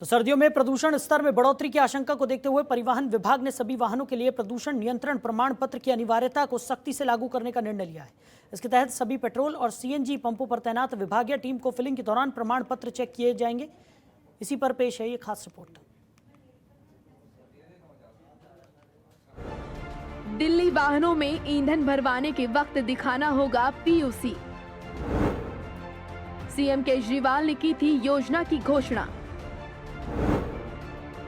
तो सर्दियों में प्रदूषण स्तर में बढ़ोतरी की आशंका को देखते हुए परिवहन विभाग ने सभी वाहनों के लिए प्रदूषण नियंत्रण प्रमाण पत्र की अनिवार्यता को सख्ती से लागू करने का निर्णय लिया है। इसके तहत सभी पेट्रोल और सीएनजी पंपों पर तैनात विभागीय टीम को फिलिंग के दौरान प्रमाण पत्र चेक किए जाएंगे। इसी पर पेश है ये खास रिपोर्ट। दिल्ली वाहनों में ईंधन भरवाने के वक्त दिखाना होगा पीयूसी। सीएम केजरीवाल ने की थी योजना की घोषणा।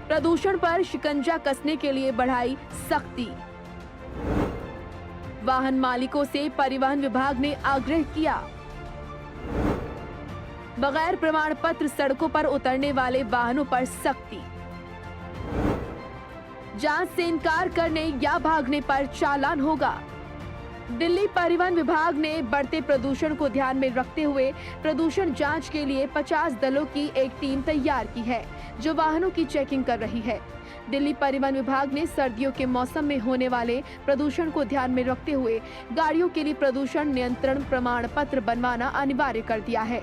प्रदूषण पर शिकंजा कसने के लिए बढ़ाई सख्ती। वाहन मालिकों से परिवहन विभाग ने आग्रह किया। बगैर प्रमाण पत्र सड़कों पर उतरने वाले वाहनों पर सख्ती। जांच से इनकार करने या भागने पर चालान होगा। दिल्ली परिवहन विभाग ने बढ़ते प्रदूषण को ध्यान में रखते हुए प्रदूषण जांच के लिए 50 दलों की एक टीम तैयार की है, जो वाहनों की चेकिंग कर रही है। दिल्ली परिवहन विभाग ने सर्दियों के मौसम में होने वाले प्रदूषण को ध्यान में रखते हुए गाड़ियों के लिए प्रदूषण नियंत्रण प्रमाण पत्र बनवाना अनिवार्य कर दिया है।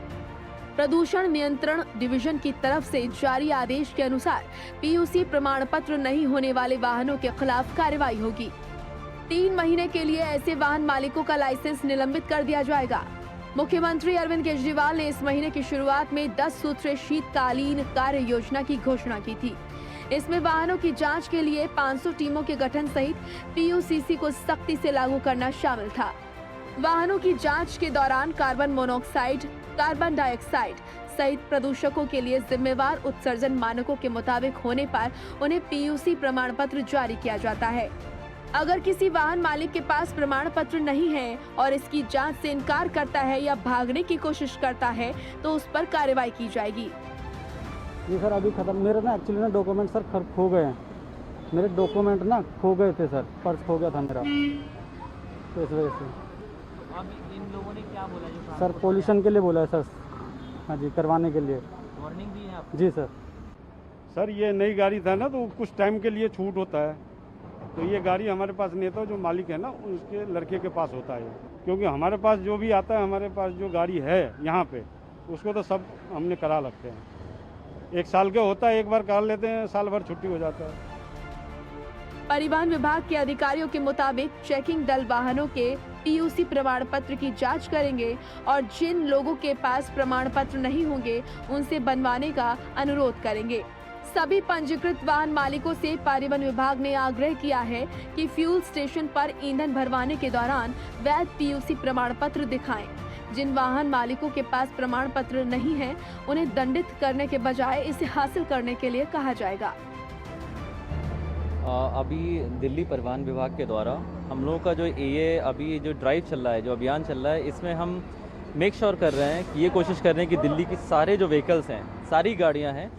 प्रदूषण नियंत्रण डिवीजन की तरफ से जारी आदेश के अनुसार पीयूसी प्रमाण पत्र नहीं होने वाले वाहनों के खिलाफ कार्रवाई होगी। 3 महीने के लिए ऐसे वाहन मालिकों का लाइसेंस निलंबित कर दिया जाएगा। मुख्यमंत्री अरविंद केजरीवाल ने इस महीने की शुरुआत में 10 सूत्रीय शीतकालीन कार्य योजना की घोषणा की थी। इसमें वाहनों की जांच के लिए 500 टीमों के गठन सहित पीयूसीसी को सख्ती से लागू करना शामिल था। वाहनों की जांच के दौरान कार्बन मोनोऑक्साइड, कार्बन डाइऑक्साइड सहित प्रदूषकों के लिए जिम्मेवार उत्सर्जन मानकों के मुताबिक होने पर उन्हें पीयूसी प्रमाण पत्र जारी किया जाता है। अगर किसी वाहन मालिक के पास प्रमाण पत्र नहीं है और इसकी जांच से इनकार करता है या भागने की कोशिश करता है तो उस पर कार्रवाई की जाएगी। जी सर, अभी खत्म। मेरे ना एक्चुअली ना डॉक्यूमेंट सर खो गए हैं। मेरे डॉक्यूमेंट ना खो गए थे सर, पर्स खो गया था मेरा, तो इस वजह से। अब इन लोगों ने क्या बोला जो सर पोल्यूशन के लिए बोला है सर। हाँ जी, करवाने के लिए वार्निंग दी है आपको? जी सर। सर ये नई गाड़ी था ना, तो कुछ टाइम के लिए छूट होता है, तो ये गाड़ी हमारे पास नहीं था। जो मालिक है ना उसके लड़के के पास होता है, क्योंकि हमारे पास जो भी आता है, हमारे पास जो गाड़ी है यहाँ पे, उसको तो सब हमने करा लगते हैं। 1 साल के होता है, एक बार कर लेते हैं, साल भर छुट्टी हो जाता है। परिवहन विभाग के अधिकारियों के मुताबिक चेकिंग दल वाहनों के पीयूसी प्रमाण पत्र की जांच करेंगे और जिन लोगों के पास प्रमाण पत्र नहीं होंगे उनसे बनवाने का अनुरोध करेंगे। सभी पंजीकृत वाहन मालिकों से परिवहन विभाग ने आग्रह किया है कि फ्यूल स्टेशन पर ईंधन भरवाने के दौरान वैध पीयूसी प्रमाण पत्र दिखाएं। जिन वाहन मालिकों के पास प्रमाण पत्र नहीं है उन्हें दंडित करने के बजाय इसे हासिल करने के लिए कहा जाएगा। अभी दिल्ली परिवहन विभाग के द्वारा हम लोगों का जो ये अभी जो ड्राइव चल रहा है, जो अभियान चल रहा है, इसमें हम मेक श्योर कर रहे हैं कि ये कोशिश कर रहे हैं कि दिल्ली की सारे जो व्हीकल्स हैं, सारी गाड़ियां हैं,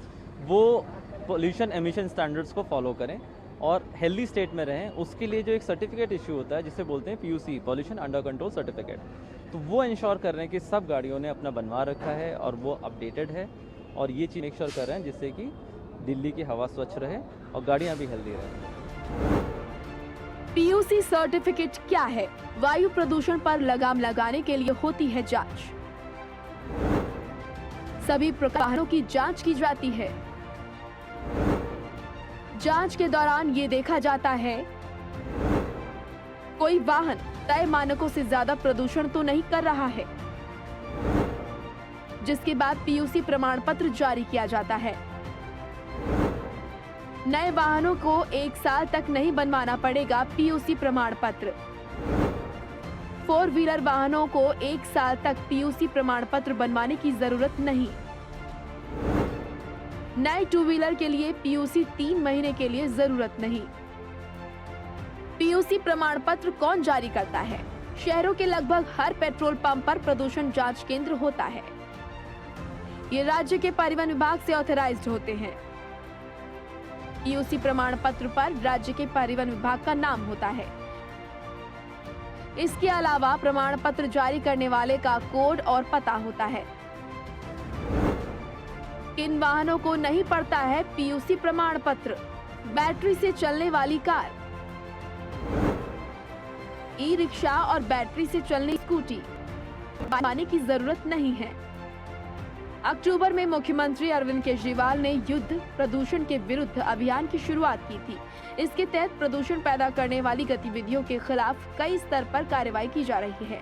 वो पोल्यूशन एमिशन स्टैंडर्ड्स को फॉलो करें और हेल्दी स्टेट में रहें। उसके लिए जो एक सर्टिफिकेट इशू होता है जिसे बोलते हैं PUC, pollution under control certificate, तो वो इंश्योर कर रहे हैं कि सब गाड़ियों ने अपना बनवा रखा है और वो अपडेटेड है, और ये चीज़ मेक श्योर कर रहे हैं जिससे कि दिल्ली की हवा स्वच्छ रहे और गाड़ियाँ भी हेल्दी रहें। पीयूसी सर्टिफिकेट क्या है? वायु प्रदूषण पर लगाम लगाने के लिए होती है जांच। सभी प्रकारों की जांच की जाती है। जांच के दौरान ये देखा जाता है कोई वाहन तय मानकों से ज्यादा प्रदूषण तो नहीं कर रहा है, जिसके बाद पीयूसी प्रमाण पत्र जारी किया जाता है। नए वाहनों को 1 साल तक नहीं बनवाना पड़ेगा पीयूसी प्रमाण पत्र। 4 व्हीलर वाहनों को 1 साल तक पीयूसी प्रमाण पत्र बनवाने की जरूरत नहीं। नए 2 व्हीलर के लिए पीयूसी 3 महीने के लिए जरूरत नहीं। पीयूसी प्रमाण पत्र कौन जारी करता है? शहरों के लगभग हर पेट्रोल पंप पर प्रदूषण जांच केंद्र होता है। ये राज्य के परिवहन विभाग से ऑथराइज्ड होते हैं। पीयूसी प्रमाण पत्र पर राज्य के परिवहन विभाग का नाम होता है। इसके अलावा प्रमाण पत्र जारी करने वाले का कोड और पता होता है। किन वाहनों को नहीं पड़ता है पीयूसी प्रमाण पत्र? बैटरी से चलने वाली कार, ई रिक्शा और बैटरी से चलने स्कूटी बनवाने की जरूरत नहीं है। अक्टूबर में मुख्यमंत्री अरविंद केजरीवाल ने युद्ध प्रदूषण के विरुद्ध अभियान की शुरुआत की थी। इसके तहत प्रदूषण पैदा करने वाली गतिविधियों के खिलाफ कई स्तर पर कार्रवाई की जा रही है।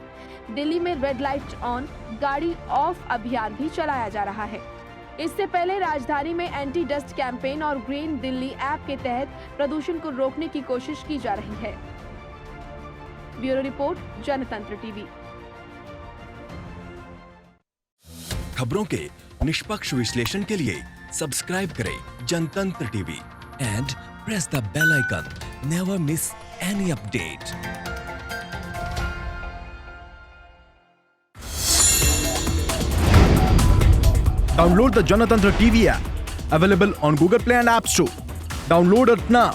दिल्ली में रेड लाइट ऑन, गाड़ी ऑफ अभियान भी चलाया जा रहा है। इससे पहले राजधानी में एंटी डस्ट कैंपेन और ग्रीन दिल्ली ऐप के तहत प्रदूषण को रोकने की कोशिश की जा रही है। Bureau report, Janatantra TV. खबरों के निष्पक्ष विश्लेषण के लिए सब्सक्राइब करें Janatantra TV and press the bell icon. Never miss any update. Download the Janatantra TV app, available on Google Play and App Store. Download it now.